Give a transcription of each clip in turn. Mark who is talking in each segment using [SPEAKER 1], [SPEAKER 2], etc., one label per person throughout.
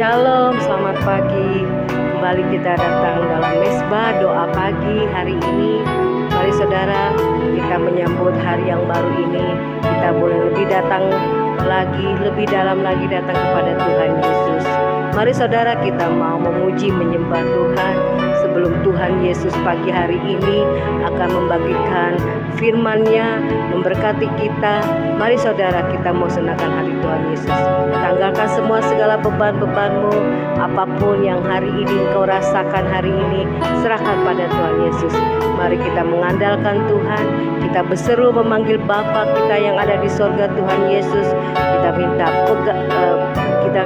[SPEAKER 1] Shalom, selamat pagi. Kembali kita datang dalam mesbah doa pagi hari ini. Mari saudara, kita menyambut hari yang baru ini. Kita boleh lebih datang lagi, lebih dalam lagi datang kepada Tuhan Yesus. Mari saudara, kita mau memuji menyembah Tuhan. Sebelum Tuhan Yesus pagi hari ini akan membagikan firman-Nya, memberkati kita, mari saudara, kita mau senangkan hati Tuhan Yesus. Tanggalkan semua segala beban-bebanmu, apapun yang hari ini engkau rasakan hari ini, serahkan pada Tuhan Yesus. Mari kita mengandalkan Tuhan, kita berseru memanggil Bapa kita yang ada di sorga, Tuhan Yesus. Kita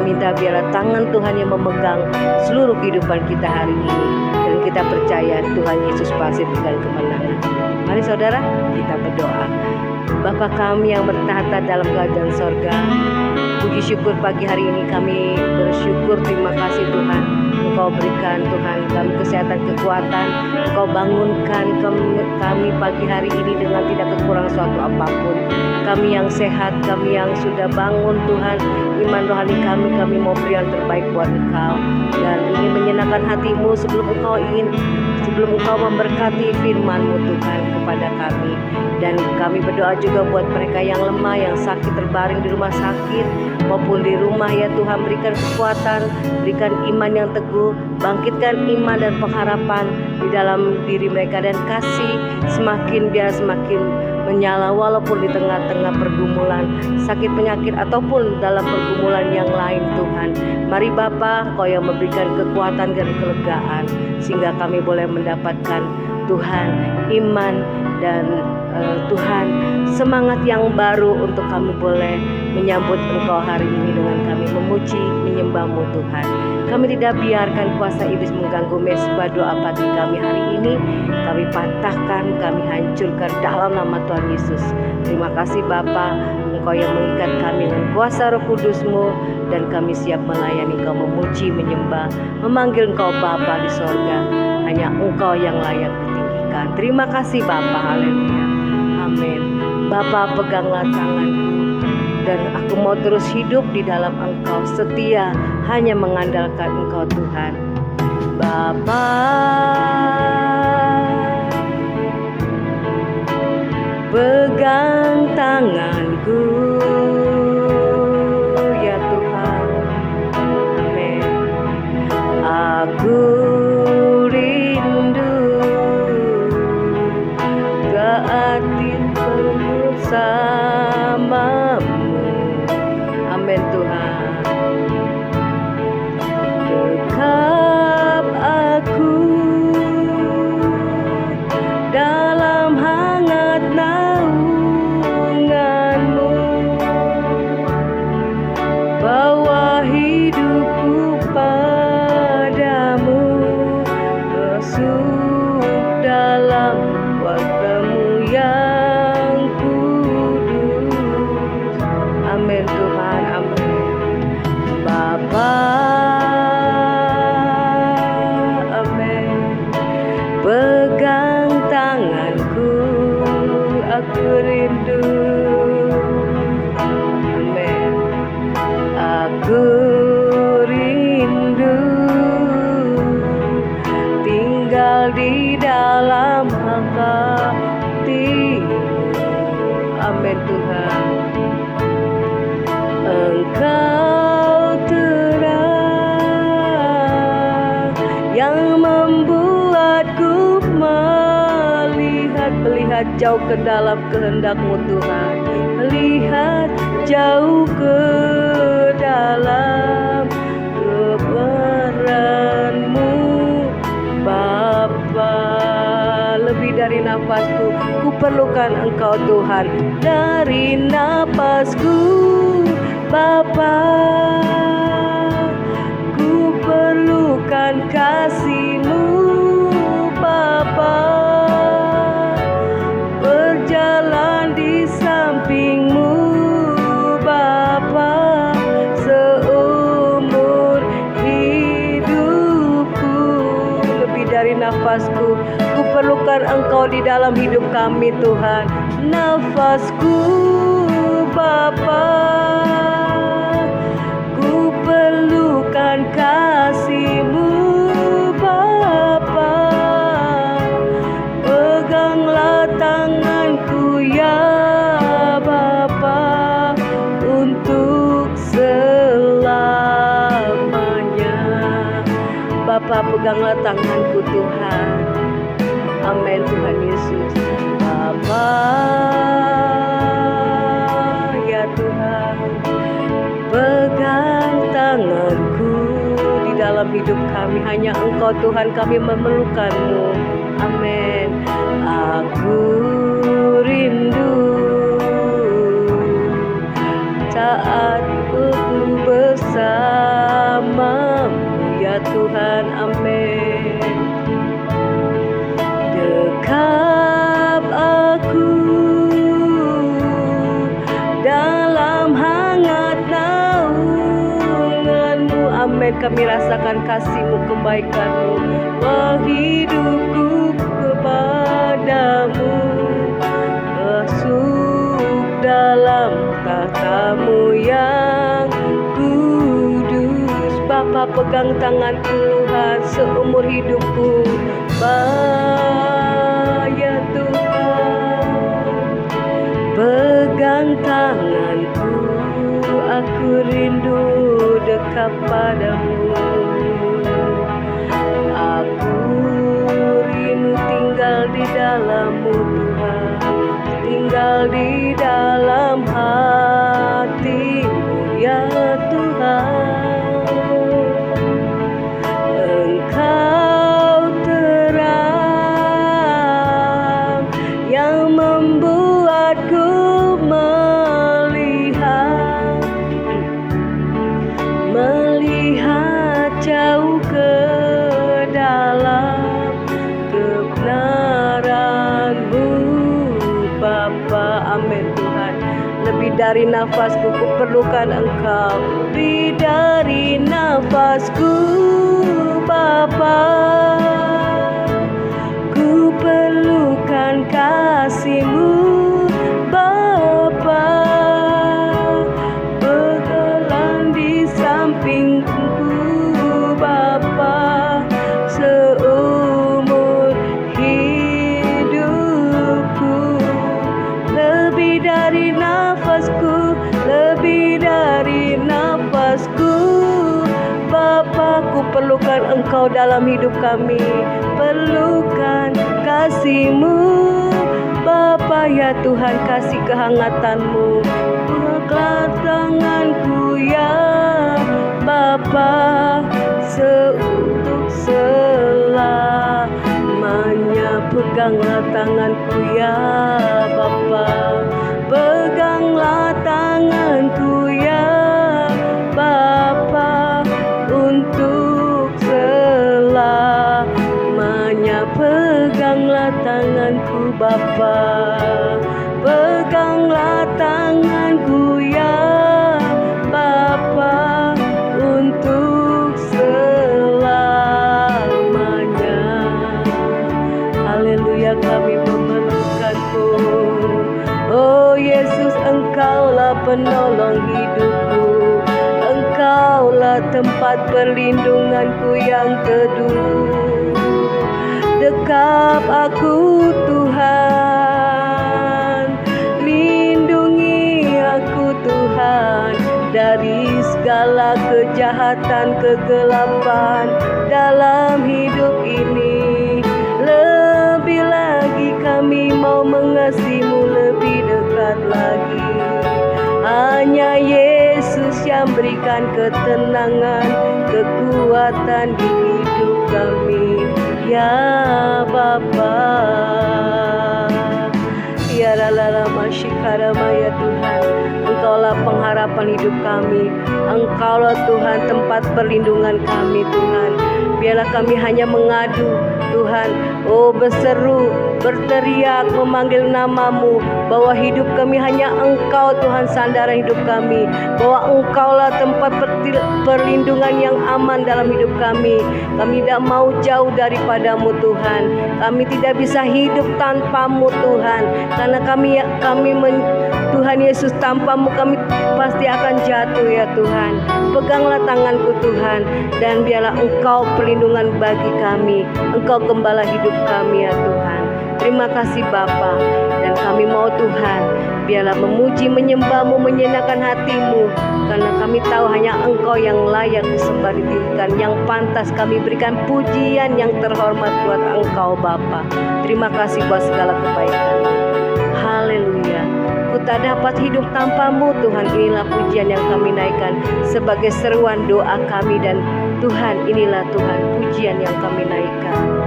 [SPEAKER 1] minta biarlah tangan Tuhan yang memegang seluruh kehidupan kita hari ini, dan kita percaya Tuhan Yesus pasti berikan kemenangan. Mari saudara, kita berdoa. Bapa kami yang bertahta dalam kerajaan sorga, puji syukur pagi hari ini kami bersyukur, terima kasih Tuhan. Engkau berikan Tuhan kami kesehatan, kekuatan. Engkau bangunkan kami pagi hari ini dengan tidak kekurangan suatu apapun. Kami yang sehat, kami yang sudah bangun Tuhan, iman rohani kami mau beri yang terbaik buat Engkau, dan ingin menyenangkan hatimu sebelum Engkau memberkati firman-Mu Tuhan kepada kami. Dan kami berdoa juga buat mereka yang lemah, yang sakit, terbaring di rumah sakit maupun di rumah, ya Tuhan, berikan kekuatan, berikan iman yang teguh, bangkitkan iman dan pengharapan di dalam diri mereka, dan kasih semakin menyala walaupun di tengah-tengah pergumulan sakit, penyakit ataupun dalam pergumulan yang lain Tuhan. Mari Bapa, Kau yang memberikan kekuatan dan kelegaan sehingga kami boleh mendapatkan Tuhan iman dan Tuhan semangat yang baru untuk kami boleh menyambut Engkau hari ini dengan kami memuji menyembah-Mu Tuhan. Kami tidak biarkan kuasa iblis mengganggu mesbah doa pagi kami hari ini. Kami patahkan, kami hancurkan dalam nama Tuhan Yesus. Terima kasih Bapa, Engkau yang mengikat kami dengan kuasa Roh Kudus-Mu, dan kami siap melayani Engkau, memuji, menyembah, memanggil Engkau Bapa di sorga. Hanya Engkau yang layak ditinggikan. Terima kasih Bapa, haleluya, amin. Bapa, peganglah tanganku, dan aku mau terus hidup di dalam Engkau, setia hanya mengandalkan Engkau Tuhan. Bapa, pegang tanganku, ya Tuhan, amin. Aku rindu taati bersamamu, amin Tuhan. Dekap aku dalam hangat naungan-Mu, bawa hidupku padamu, masuk dalam waktu-Mu yang kudus, amin Tuhan, amin. Bapa, amin. Pegang tanganku, aku rindu, amin. Aku rindu tinggal di dalam hati-Mu, amin Tuhan. Engkau terang yang membuatku melihat jauh ke dalam kehendak-Mu Tuhan, melihat jauh ke dalam kebenaran-Mu Bapa. Lebih dari nafasku, ku perlukan Engkau Tuhan, dari nafasku Bapa, ku perlukan kasih-Mu Bapa, berjalan di samping-Mu Bapa, seumur hidupku. Lebih dari nafasku, ku perlukan Engkau di dalam hidup kami Tuhan. Nafasku Bapa, ku perlukan Bapa, peganglah tanganku Tuhan. Amin Tuhan Yesus. Bapa, ya Tuhan, pegang tanganku di dalam hidup kami. Hanya Engkau Tuhan, kami memerlukan-Mu. Amin. Aku rindu saat aku bersamamu ya Tuhan. Amin. Dekap aku dalam hangat naungan-Mu. Amin. Kami rasakan kasih-Mu, kebaikan-Mu. Wah, hidupku kepadamu, masuk dalam tahta-Mu yang kudus. Bapa, pegang tanganku Tuhan seumur hidupku. Ya Tuhan, pegang tanganku, aku rindu dekat padamu. Aku rindu tinggal di dalam-Mu Tuhan, tinggal di dalam hati-Mu ya Tuhan. Engkau terang yang membuatku melihat jauh ke dalam kebenaran-Mu Bapa. Amin Tuhan. Lebih dari nafasku, ku perlukan Engkau. Lebih dari nafasku Bapa, ku perlukan kasih-Mu Bapa. Berjalan di sampingku Bapa seumur hidupku. Lebih dari nafasku, lebih dari nafasku Bapa, ku perlukan Engkau dalam hidup kami. Perlukan kasih-Mu Bapa ya Tuhan, kasih kehangatan-Mu. Peganglah tanganku ya Bapa, untuk selamanya. Peganglah tanganku ya Bapa, peganglah tanganku ya Bapa, untuk selamanya. Peganglah tanganku Bapa, peganglah tanganku ya Bapa, untuk selamanya. Haleluya, kami memerlukan-Mu. Oh Yesus, Engkaulah penolong hidupku. Engkaulah tempat perlindunganku yang teduh. Dekap aku Tuhan, lindungi aku Tuhan dari segala kejahatan, kegelapan dalam hidup ini. Lebih lagi kami mau mengasihi-Mu lebih dekat lagi. Hanya Yesus yang berikan ketenangan, kekuatan di hidup kami ya Bapa. Ya Ralala Mashikarama ya Tuhan, Engkaulah pengharapan hidup kami. Engkaulah Tuhan tempat perlindungan kami Tuhan. Biarlah kami hanya mengadu Tuhan, oh berseru, berteriak, memanggil nama-Mu, bahwa hidup kami hanya Engkau Tuhan sandaran hidup kami, bahwa Engkaulah tempat perlindungan yang aman dalam hidup kami. Kami tidak mau jauh daripada-Mu Tuhan. Kami tidak bisa hidup tanpa-Mu Tuhan, karena kami Tuhan Yesus, tanpa-Mu kami pasti akan jatuh ya Tuhan. Peganglah tanganku Tuhan, dan biarlah Engkau perlindungan bagi kami. Engkau gembala hidup kami ya Tuhan. Terima kasih Bapa, dan kami mau Tuhan, biarlah memuji, menyembah-Mu, menyenangkan hati-Mu, karena kami tahu hanya Engkau yang layak disembah, ditinggikan, yang pantas kami berikan pujian yang terhormat buat Engkau Bapa. Terima kasih buat segala kebaikan. Haleluya. Ku tak dapat hidup tanpa-Mu Tuhan. Inilah pujian yang kami naikkan sebagai seruan doa kami, dan Tuhan, inilah Tuhan pujian yang kami naikkan.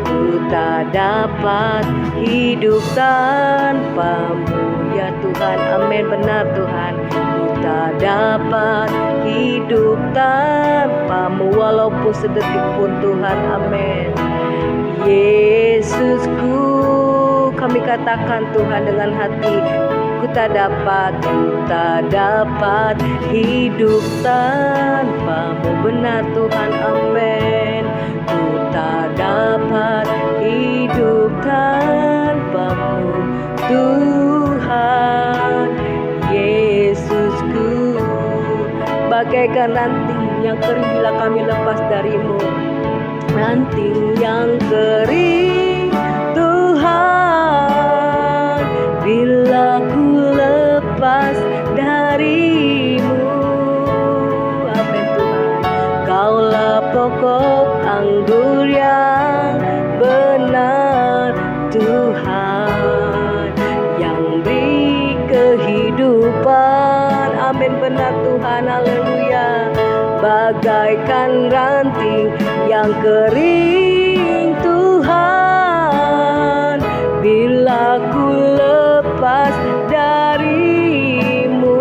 [SPEAKER 1] Ku tak dapat hidup tanpa-Mu ya Tuhan. Amin. Benar Tuhan. Ku tak dapat hidup tanpa-Mu walaupun sedetik pun Tuhan. Amin. Yesusku, kami katakan Tuhan dengan hati, ku tak dapat hidup tanpa-Mu. Benar Tuhan. Amin. Ku tak dapat hidup tanpa-Mu Tuhan. Yesusku, bagaikan ranting yang kering bila kami lepas dari-Mu. Ranting yang kering Tuhan, bila ku lepas dari-Mu. Amin Tuhan. Kaulah pokok anggur yang benar Tuhan, yang beri kehidupan. Amin. Benar Tuhan. Haleluya. Bagaikan ranting yang kering Tuhan, bila ku lepas dari-Mu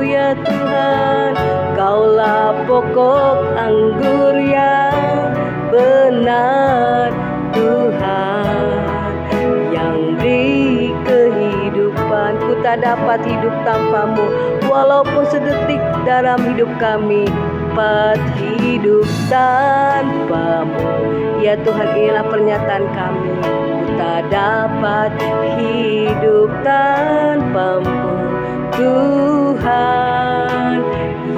[SPEAKER 1] ya Tuhan. Kaulah pokok anggur yang benar Tuhan, yang beri kehidupan. Ku tak dapat hidup tanpa-Mu walaupun sedetik dalam hidup kami. Dapat hidup tanpa-Mu ya Tuhan. Inilah pernyataan kami. Ku tak dapat hidup tanpa-Mu Tuhan.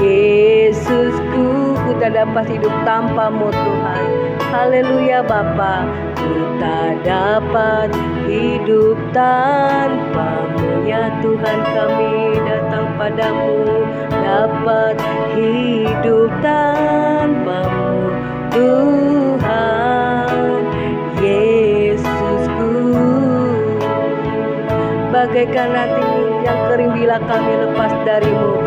[SPEAKER 1] Yesusku, ku tak dapat hidup tanpa-Mu Tuhan. Haleluya Bapa. Ku tak dapat hidup tanpa-Mu ya Tuhan. Kami datang padamu, dapat hidup tanpa-Mu Tuhan. Yesusku, bagaikan ranting yang kering bila kami lepas dari-Mu.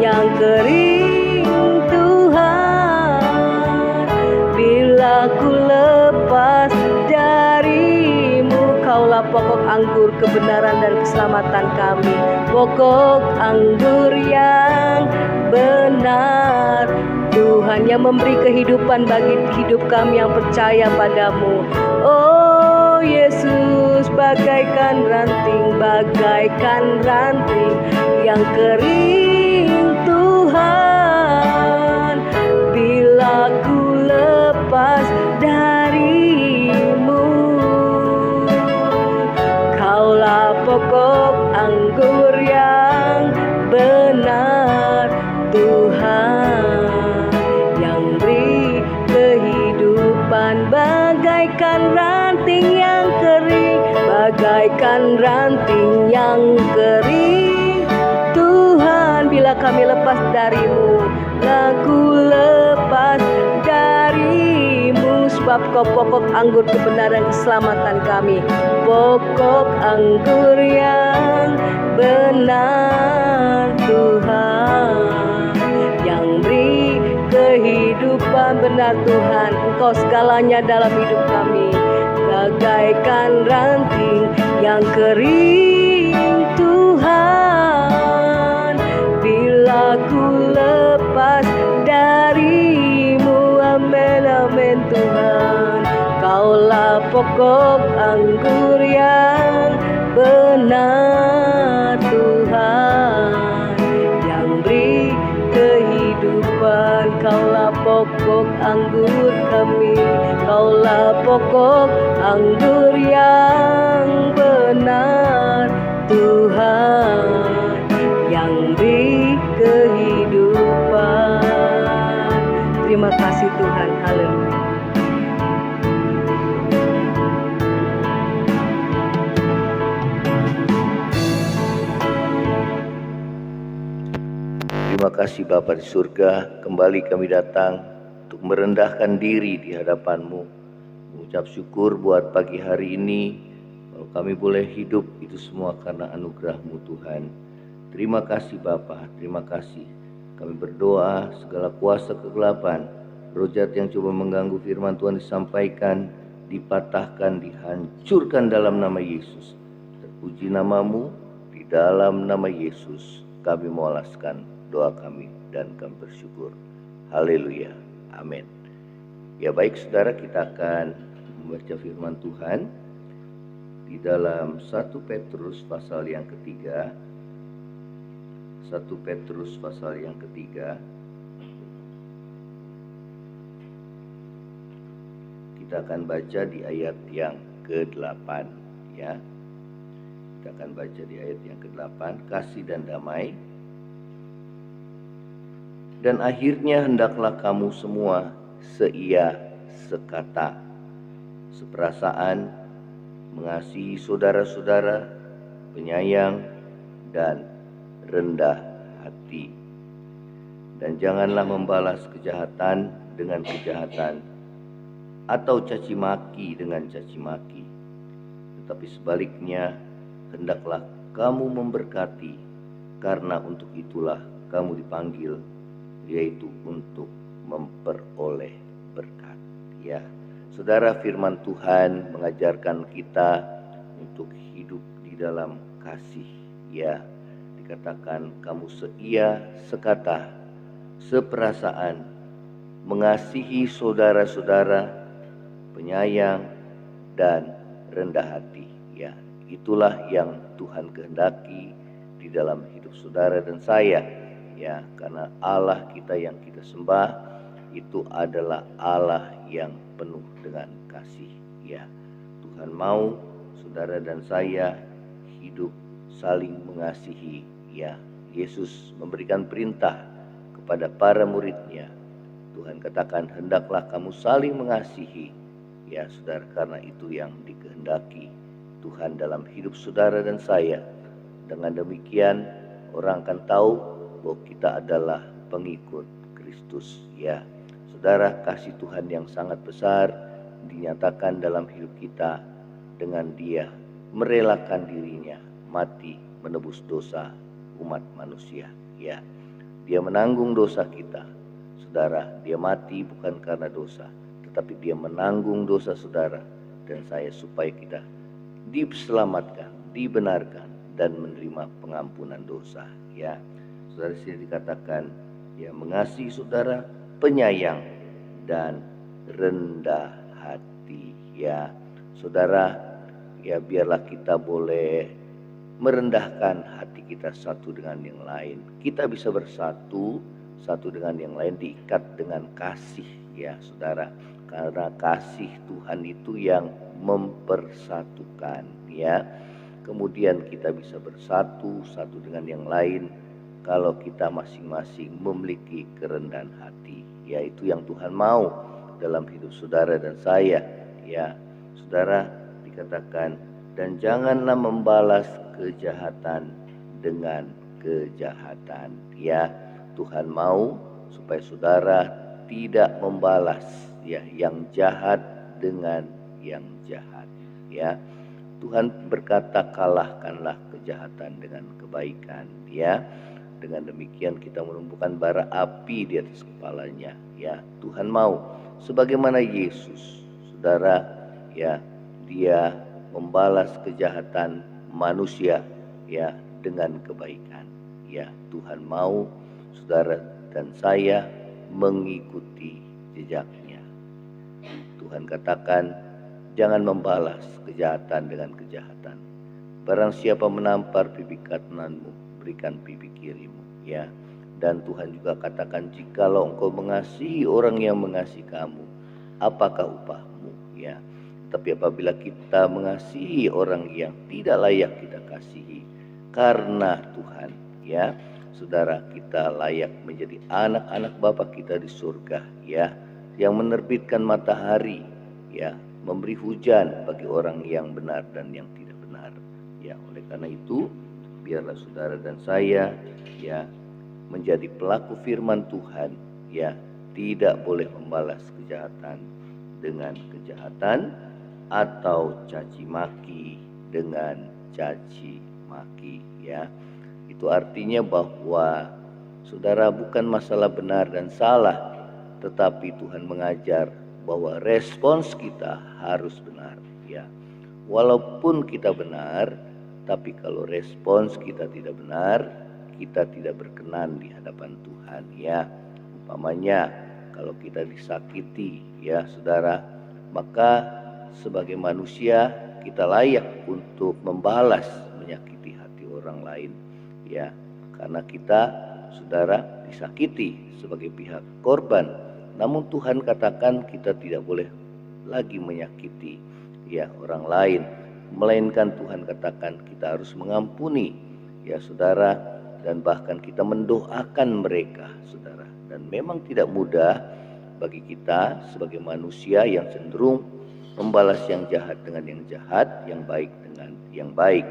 [SPEAKER 1] Yang kering Tuhan, bila ku lepas dari-Mu. Kaulah pokok anggur kebenaran dan keselamatan kami, pokok anggur yang benar Tuhan, yang memberi kehidupan bagi hidup kami yang percaya padamu. Oh Yesus, bagaikan ranting yang kering Tuhan, bila ku lepas dari-Mu. Kaulah pokok anggur yang benar Tuhan, yang beri kehidupan. Bagaikan ranting yang kering, bagaikan ranting yang kering Tuhan, bila kami lepas dari-Mu. Aku lepas dari-Mu, sebab Kau pokok anggur kebenaran keselamatan kami, pokok anggur yang benar Tuhan, yang beri kehidupan. Benar Tuhan, Engkau segalanya dalam hidup kami. Bagaikan ranting yang kering Tuhan, bila ku lepas dari-Mu. Amin, amin Tuhan. Kaulah pokok anggur yang benar Tuhan, yang beri kehidupan. Kaulah pokok anggur kami, Kaulah pokok anggur yang benar Tuhan, yang beri kehidupan. Terima kasih Tuhan. Haleluya.
[SPEAKER 2] kasih Bapa di surga, kembali kami datang untuk merendahkan diri di hadapan-Mu, mengucap syukur buat pagi hari ini. Kalau kami boleh hidup, itu semua karena anugerah-Mu Tuhan. Terima kasih Bapa, terima kasih. Kami berdoa segala kuasa kegelapan, roh jahat yang coba mengganggu firman Tuhan disampaikan, dipatahkan, dihancurkan dalam nama Yesus. Terpuji nama-Mu, di dalam nama Yesus kami mengalaskan doa kami dan kami bersyukur. Haleluya, amin. Ya baik saudara, kita akan membaca firman Tuhan di dalam 1 Petrus pasal yang ketiga. 1 Petrus pasal yang ketiga. Kita akan baca di ayat yang ke-8 ya. Kita akan baca di ayat yang ke-8, kasih dan damai. Dan akhirnya hendaklah kamu semua seia, sekata, seperasaan, mengasihi saudara-saudara, penyayang, dan rendah hati. Dan janganlah membalas kejahatan dengan kejahatan, atau caci maki dengan caci maki. Tetapi sebaliknya, hendaklah kamu memberkati, karena untuk itulah kamu dipanggil, yaitu untuk memperoleh berkat. Ya, saudara, firman Tuhan mengajarkan kita untuk hidup di dalam kasih. Ya, dikatakan kamu seia, sekata, seperasaan, mengasihi saudara-saudara, penyayang, dan rendah hati. Ya, itulah yang Tuhan kehendaki di dalam hidup saudara dan saya. Ya, karena Allah kita yang kita sembah itu adalah Allah yang penuh dengan kasih. Ya, Tuhan mau saudara dan saya hidup saling mengasihi. Ya, Yesus memberikan perintah kepada para muridnya. Tuhan katakan hendaklah kamu saling mengasihi. Ya saudara, karena itu yang dikehendaki Tuhan dalam hidup saudara dan saya. Dengan demikian orang akan tahu bahwa kita adalah pengikut Kristus. Ya, saudara, kasih Tuhan yang sangat besar dinyatakan dalam hidup kita dengan Dia merelakan dirinya mati menebus dosa umat manusia. Ya, Dia menanggung dosa kita. Saudara, Dia mati bukan karena dosa, tetapi Dia menanggung dosa saudara dan saya supaya kita diselamatkan, dibenarkan, dan menerima pengampunan dosa. Ya, saudara, sini dikatakan ya mengasihi saudara, penyayang, dan rendah hati. Ya, saudara, ya biarlah kita boleh merendahkan hati kita satu dengan yang lain. Kita bisa bersatu satu dengan yang lain, diikat dengan kasih. Ya saudara, karena kasih Tuhan itu yang mempersatukan. Ya, kemudian kita bisa bersatu satu dengan yang lain kalau kita masing-masing memiliki kerendahan hati. Yaitu yang Tuhan mau dalam hidup saudara dan saya. Ya, saudara, dikatakan dan janganlah membalas kejahatan dengan kejahatan. Ya, Tuhan mau supaya saudara tidak membalas ya yang jahat dengan yang jahat. Ya, Tuhan berkata kalahkanlah kejahatan dengan kebaikan. Ya, dengan demikian kita menumbuhkan bara api di atas kepalanya. Ya, Tuhan mau sebagaimana Yesus, saudara, ya, Dia membalas kejahatan manusia ya dengan kebaikan. Ya, Tuhan mau saudara dan saya mengikuti jejaknya. Tuhan katakan jangan membalas kejahatan dengan kejahatan. Barang siapa menampar pipi kananmu, berikan pipi kirimu. Ya, dan Tuhan juga katakan jikalau engkau mengasihi orang yang mengasihi kamu, apakah upahmu? Ya, tapi apabila kita mengasihi orang yang tidak layak kita kasihi, karena Tuhan, ya saudara, kita layak menjadi anak-anak Bapa kita di surga, ya, yang menerbitkan matahari, ya, memberi hujan bagi orang yang benar dan yang tidak benar. Ya, oleh karena itu biarlah saudara dan saya ya menjadi pelaku firman Tuhan, ya, tidak boleh membalas kejahatan dengan kejahatan atau caci maki dengan caci maki, ya. Itu artinya bahwa saudara, bukan masalah benar dan salah, tetapi Tuhan mengajar bahwa respons kita harus benar, ya. Walaupun kita benar, tapi kalau respons kita tidak benar, kita tidak berkenan di hadapan Tuhan, ya. Umpamanya kalau kita disakiti, ya saudara, maka sebagai manusia kita layak untuk membalas menyakiti hati orang lain, ya, karena kita, saudara, disakiti sebagai pihak korban. Namun Tuhan katakan kita tidak boleh lagi menyakiti, ya, orang lain, melainkan Tuhan katakan kita harus mengampuni, ya saudara, dan bahkan kita mendoakan mereka, saudara. Dan memang tidak mudah bagi kita sebagai manusia yang cenderung membalas yang jahat dengan yang jahat, yang baik dengan yang baik.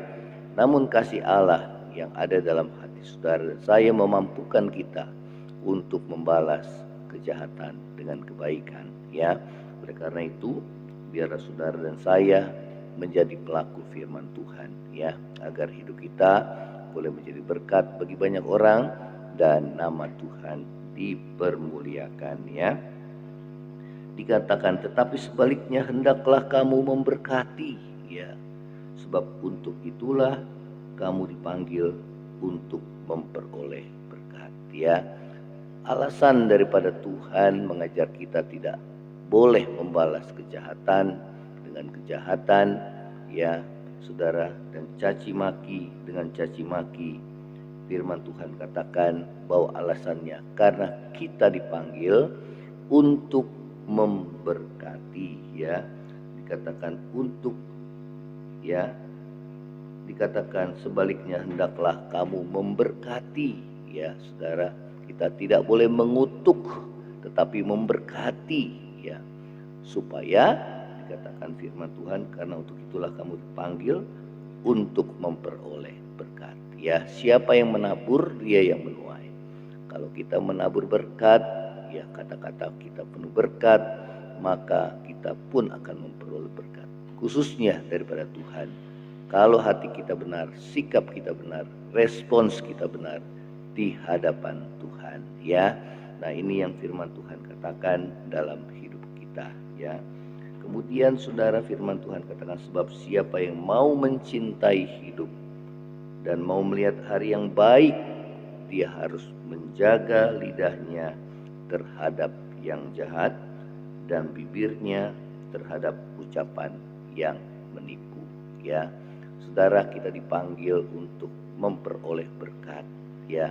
[SPEAKER 2] Namun kasih Allah yang ada dalam hati saudara dan saya memampukan kita untuk membalas kejahatan dengan kebaikan, ya. Oleh karena itu, biarlah saudara dan saya menjadi pelaku firman Tuhan, ya, agar hidup kita boleh menjadi berkat bagi banyak orang dan nama Tuhan dipermuliakan, ya. Dikatakan, tetapi sebaliknya hendaklah kamu memberkati, ya, sebab untuk itulah kamu dipanggil untuk memperoleh berkat, ya. Alasan daripada Tuhan mengajar kita tidak boleh membalas kejahatan dengan kejahatan, ya saudara, dan caci maki dengan caci maki. Firman Tuhan katakan bahwa alasannya karena kita dipanggil untuk memberkati, ya. Dikatakan untuk, ya, dikatakan sebaliknya hendaklah kamu memberkati, ya saudara. Kita tidak boleh mengutuk tetapi memberkati, ya, supaya dikatakan firman Tuhan karena untuk itulah kamu dipanggil untuk memperoleh berkat, ya. Siapa yang menabur, dia yang menuai. Kalau kita menabur berkat, ya, kata-kata kita penuh berkat, maka kita pun akan memperoleh berkat, khususnya daripada Tuhan. Kalau hati kita benar, sikap kita benar, respons kita benar di hadapan Tuhan, ya. Nah, ini yang firman Tuhan katakan dalam hidup kita, ya. Kemudian saudara, firman Tuhan katakan sebab siapa yang mau mencintai hidup dan mau melihat hari yang baik, dia harus menjaga lidahnya terhadap yang jahat dan bibirnya terhadap ucapan yang menipu, ya. Saudara, kita dipanggil untuk memperoleh berkat, ya.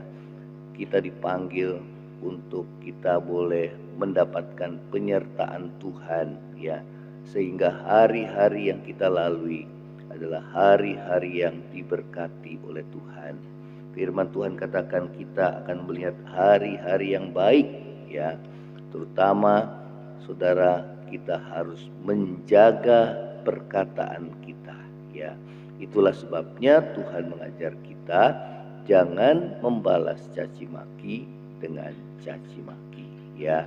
[SPEAKER 2] Kita dipanggil untuk kita boleh mendapatkan penyertaan Tuhan, ya, sehingga hari-hari yang kita lalui adalah hari-hari yang diberkati oleh Tuhan. Firman Tuhan katakan kita akan melihat hari-hari yang baik, ya. Terutama saudara, kita harus menjaga perkataan kita, ya. Itulah sebabnya Tuhan mengajar kita jangan membalas caci maki dengan caci maki, ya.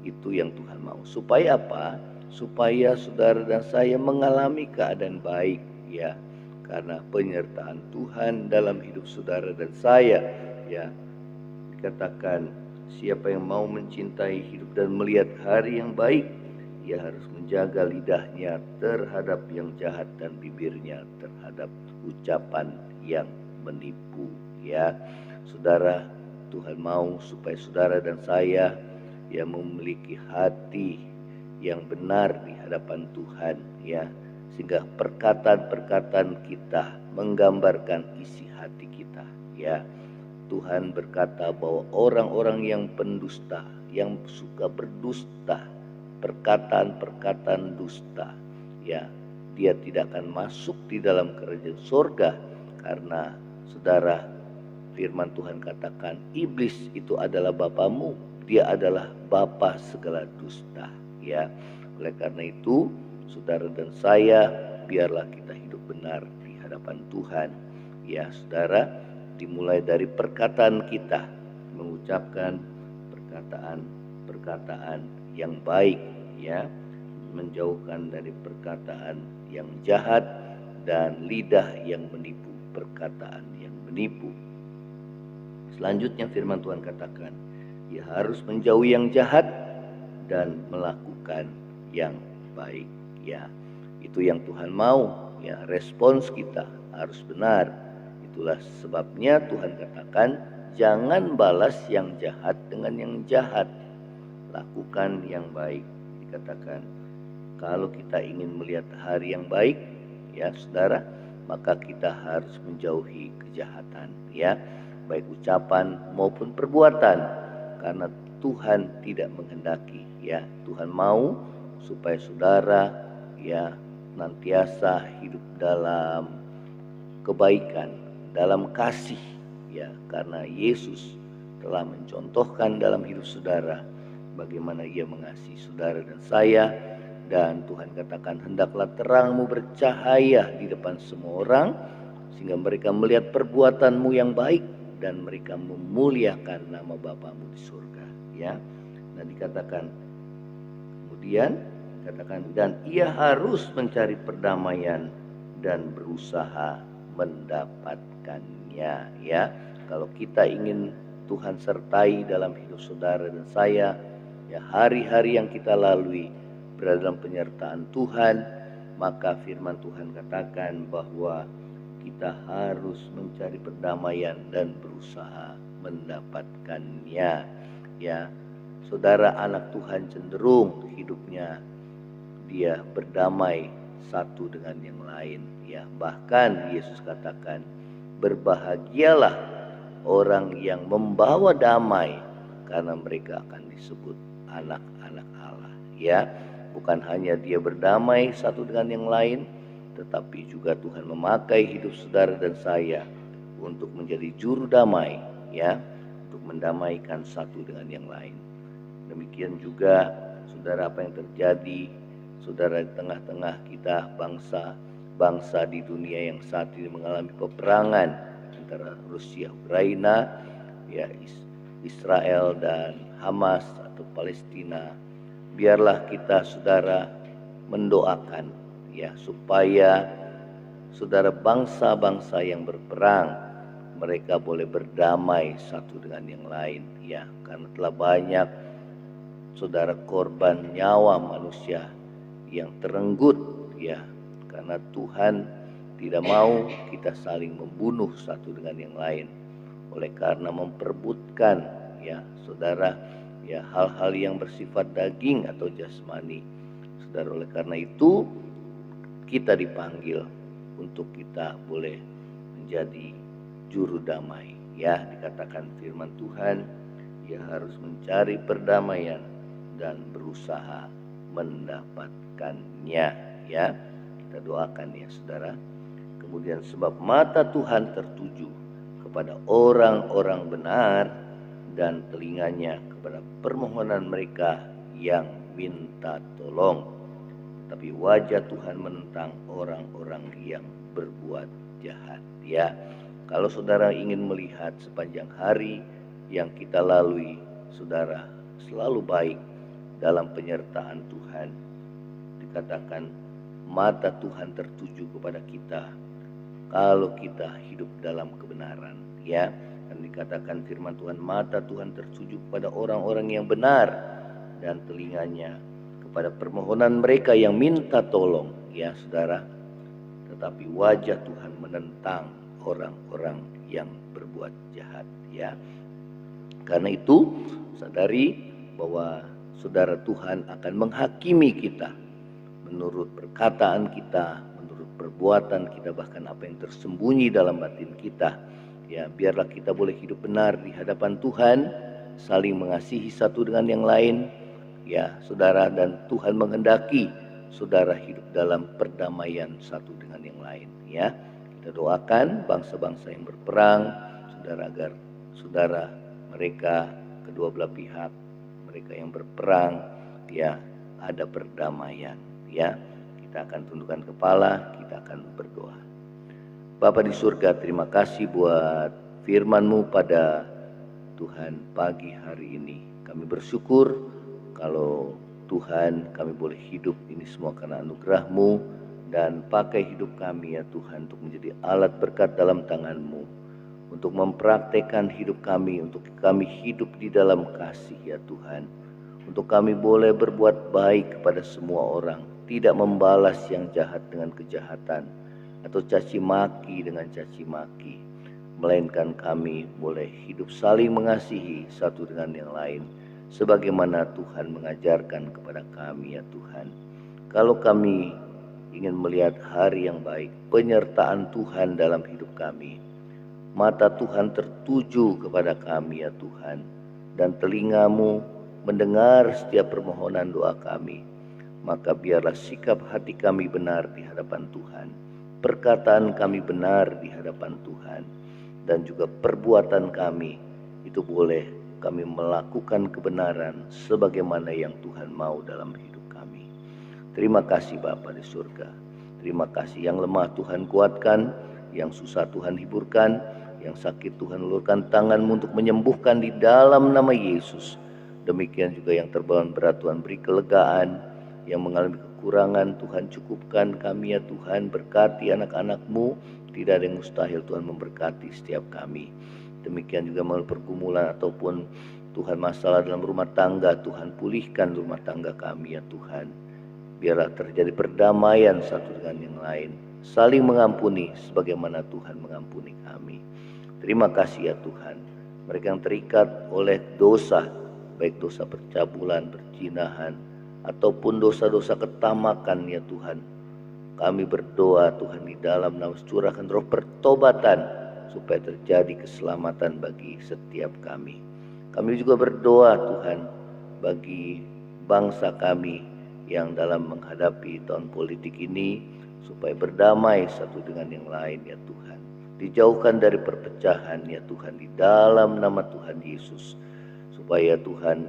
[SPEAKER 2] Itu yang Tuhan mau. Supaya apa? Supaya saudara dan saya mengalami keadaan baik, ya, karena penyertaan Tuhan dalam hidup saudara dan saya, ya. Dikatakan siapa yang mau mencintai hidup dan melihat hari yang baik, ia harus menjaga lidahnya terhadap yang jahat dan bibirnya terhadap ucapan yang menipu, ya. Saudara, Tuhan mau supaya saudara dan saya yang memiliki hati yang benar di hadapan Tuhan, ya, sehingga perkataan-perkataan kita menggambarkan isi hati kita, ya. Tuhan berkata bahwa orang-orang yang pendusta, yang suka berdusta, perkataan-perkataan dusta, ya, dia tidak akan masuk di dalam kerajaan sorga. Karena saudara, firman Tuhan katakan iblis itu adalah bapamu, dia adalah bapa segala dusta, ya. Oleh karena itu saudara dan saya, biarlah kita hidup benar di hadapan Tuhan, ya saudara. Dimulai dari perkataan kita, mengucapkan perkataan yang baik, ya, menjauhkan dari perkataan yang jahat dan lidah yang menipu, perkataan yang menipu. Selanjutnya firman Tuhan katakan, ia harus menjauhi yang jahat dan melakukan yang baik, ya. Itu yang Tuhan mau, ya. Respons kita harus benar. Itulah sebabnya Tuhan katakan, jangan balas yang jahat dengan yang jahat, lakukan yang baik. Dikatakan, kalau kita ingin melihat hari yang baik, ya saudara, maka kita harus menjauhi kejahatan, ya, baik ucapan maupun perbuatan, karena Tuhan tidak menghendaki, ya. Tuhan mau supaya saudara, ya, nantiasa hidup dalam kebaikan, dalam kasih, ya, karena Yesus telah mencontohkan dalam hidup saudara bagaimana ia mengasihi saudara dan saya. Dan Tuhan katakan, hendaklah terangmu bercahaya di depan semua orang, sehingga mereka melihat perbuatanmu yang baik dan mereka memuliakan nama Bapamu di surga, ya. Dan dikatakan kemudian, katakan, dan ia harus mencari perdamaian dan berusaha mendapatkannya, ya. Kalau kita ingin Tuhan sertai dalam hidup saudara dan saya, ya, hari-hari yang kita lalui berada dalam penyertaan Tuhan, maka firman Tuhan katakan bahwa kita harus mencari perdamaian dan berusaha mendapatkannya, ya. Saudara anak Tuhan cenderung hidupnya dia berdamai satu dengan yang lain, ya. Bahkan Yesus katakan, berbahagialah orang yang membawa damai, karena mereka akan disebut anak-anak Allah, ya. Bukan hanya dia berdamai satu dengan yang lain, tetapi juga Tuhan memakai hidup saudara dan saya untuk menjadi juru damai, ya, untuk mendamaikan satu dengan yang lain. Demikian juga saudara, apa yang terjadi saudara di tengah-tengah kita, bangsa di dunia yang saat ini mengalami peperangan antara Rusia Ukraina, ya, Israel dan Hamas atau Palestina. Biarlah kita saudara mendoakan, ya, supaya saudara bangsa-bangsa yang berperang mereka boleh berdamai satu dengan yang lain, ya, karena telah banyak saudara korban nyawa manusia yang terenggut, ya, karena Tuhan tidak mau kita saling membunuh satu dengan yang lain oleh karena memperebutkan, ya saudara, ya, hal-hal yang bersifat daging atau jasmani, saudara. Oleh karena itu kita dipanggil untuk kita boleh menjadi juru damai, ya. Dikatakan firman Tuhan, ia harus mencari perdamaian dan berusaha mendapatkannya, ya. Kita doakan, ya saudara. Kemudian, sebab mata Tuhan tertuju kepada orang-orang benar dan telinganya kepada permohonan mereka yang minta tolong, tapi wajah Tuhan menentang orang-orang yang berbuat jahat, ya. Kalau saudara ingin melihat sepanjang hari yang kita lalui, saudara selalu baik dalam penyertaan Tuhan, dikatakan mata Tuhan tertuju kepada kita kalau kita hidup dalam kebenaran, ya. Dan dikatakan firman Tuhan, mata Tuhan tertuju kepada orang-orang yang benar dan telinganya kepada permohonan mereka yang minta tolong, ya saudara. Tetapi wajah Tuhan menentang orang-orang yang berbuat jahat, ya. Karena itu sadari bahwa saudara, Tuhan akan menghakimi kita menurut perkataan kita, menurut perbuatan kita, bahkan apa yang tersembunyi dalam batin kita, ya. Biarlah kita boleh hidup benar di hadapan Tuhan, saling mengasihi satu dengan yang lain, ya saudara. Dan Tuhan menghendaki saudara hidup dalam perdamaian satu dengan yang lain, ya. Kita doakan bangsa-bangsa yang berperang, saudara, agar saudara mereka kedua belah pihak, mereka yang berperang, ya, ada perdamaian, ya. Kita akan tundukkan kepala, kita akan berdoa. Bapa di surga, terima kasih buat firman-Mu pada Tuhan pagi hari ini. Kami bersyukur kalau Tuhan kami boleh hidup ini semua karena anugerah-Mu, dan pakai hidup kami ya Tuhan untuk menjadi alat berkat dalam tangan-Mu, untuk mempraktekkan hidup kami, untuk kami hidup di dalam kasih ya Tuhan, untuk kami boleh berbuat baik kepada semua orang, tidak membalas yang jahat dengan kejahatan atau caci maki dengan caci maki, melainkan kami boleh hidup saling mengasihi satu dengan yang lain, sebagaimana Tuhan mengajarkan kepada kami ya Tuhan. Kalau kami ingin melihat hari yang baik, penyertaan Tuhan dalam hidup kami, mata Tuhan tertuju kepada kami ya Tuhan, dan telinga-Mu mendengar setiap permohonan doa kami, maka biarlah sikap hati kami benar di hadapan Tuhan, perkataan kami benar di hadapan Tuhan, dan juga perbuatan kami itu boleh kami melakukan kebenaran sebagaimana yang Tuhan mau dalam hidup kami. Terima kasih Bapa di surga. Terima kasih, yang lemah Tuhan kuatkan, yang susah Tuhan hiburkan, yang sakit Tuhan ulurkan tangan-Mu untuk menyembuhkan di dalam nama Yesus. Demikian juga yang terbawa berat Tuhan beri kelegaan, yang mengalami kekurangan Tuhan cukupkan kami ya Tuhan. Berkati anak-anak-Mu, tidak ada yang mustahil Tuhan memberkati setiap kami. Demikian juga melalui pergumulan ataupun Tuhan masalah dalam rumah tangga, Tuhan pulihkan rumah tangga kami ya Tuhan. Biarlah terjadi perdamaian satu dengan yang lain, saling mengampuni sebagaimana Tuhan mengampuni kami. Terima kasih ya Tuhan. Mereka yang terikat oleh dosa, baik dosa percabulan, perzinahan, ataupun dosa-dosa ketamakan ya Tuhan, kami berdoa Tuhan di dalam nama, curahkan roh pertobatan supaya terjadi keselamatan bagi setiap kami. Kami juga berdoa Tuhan bagi bangsa kami yang dalam menghadapi tahun politik ini, supaya berdamai satu dengan yang lain ya Tuhan. Dijauhkan dari perpecahan ya Tuhan di dalam nama Tuhan Yesus. Supaya Tuhan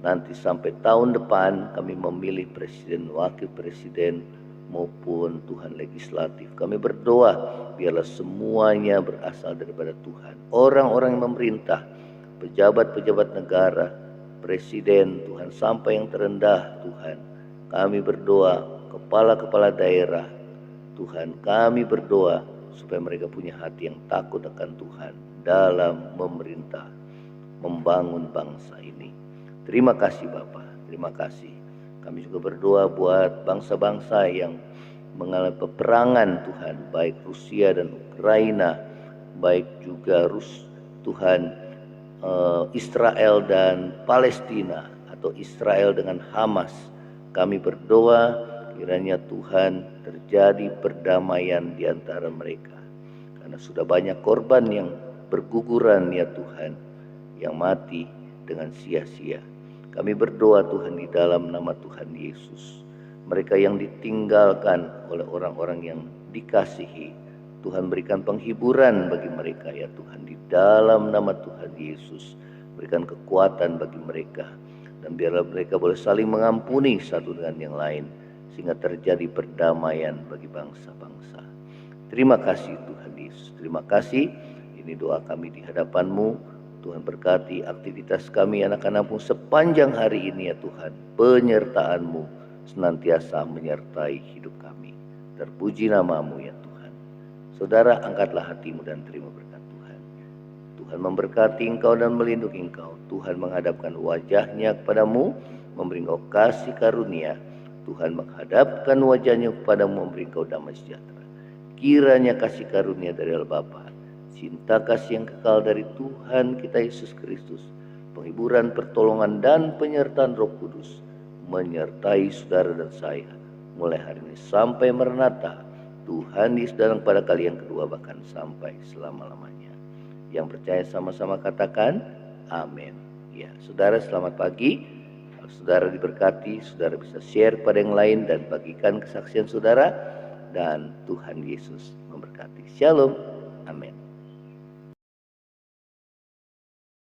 [SPEAKER 2] nanti sampai tahun depan kami memilih presiden, wakil presiden, maupun Tuhan legislatif. Kami berdoa biarlah semuanya berasal daripada Tuhan. Orang-orang yang memerintah, pejabat-pejabat negara, presiden Tuhan, sampai yang terendah Tuhan. Kami berdoa kepala-kepala daerah Tuhan, kami berdoa supaya mereka punya hati yang takut akan Tuhan dalam memerintah, membangun bangsa ini. Terima kasih Bapa, terima kasih. Kami juga berdoa buat bangsa-bangsa yang mengalami peperangan Tuhan, baik Rusia dan Ukraina, baik juga Tuhan Israel dan Palestina, atau Israel dengan Hamas. Kami berdoa kiranya Tuhan terjadi perdamaian di antara mereka, karena sudah banyak korban yang berguguran ya Tuhan, yang mati dengan sia-sia. Kami berdoa Tuhan di dalam nama Tuhan Yesus, mereka yang ditinggalkan oleh orang-orang yang dikasihi, Tuhan berikan penghiburan bagi mereka ya Tuhan, di dalam nama Tuhan Yesus. Berikan kekuatan bagi mereka, dan biarlah mereka boleh saling mengampuni satu dengan yang lain, sehingga terjadi perdamaian bagi bangsa-bangsa. Terima kasih Tuhan Yesus, terima kasih. Ini doa kami di hadapan-Mu. Tuhan berkati aktivitas kami anak-anak-Mu sepanjang hari ini ya Tuhan. Penyertaan-Mu senantiasa menyertai hidup kami. Terpuji nama-Mu ya Tuhan. Saudara, angkatlah hatimu dan terima berkat Tuhan. Tuhan memberkati engkau dan melindungi engkau. Tuhan menghadapkan wajahnya kepadamu, memberi engkau kasih karunia. Tuhan menghadapkan wajahnya kepadamu, memberi engkau damai sejahtera. Kiranya kasih karunia dari Allah Bapa, cinta kasih yang kekal dari Tuhan kita Yesus Kristus, penghiburan, pertolongan, dan penyertaan Roh Kudus menyertai saudara dan saya mulai hari ini sampai Maranatha. Tuhan Yesus datang pada kali yang kedua, bahkan sampai selama-lamanya. Yang percaya sama-sama katakan amin. Ya, saudara, selamat pagi. Kalau saudara diberkati, saudara bisa share pada yang lain dan bagikan kesaksian saudara, dan Tuhan Yesus memberkati. Shalom. Amin.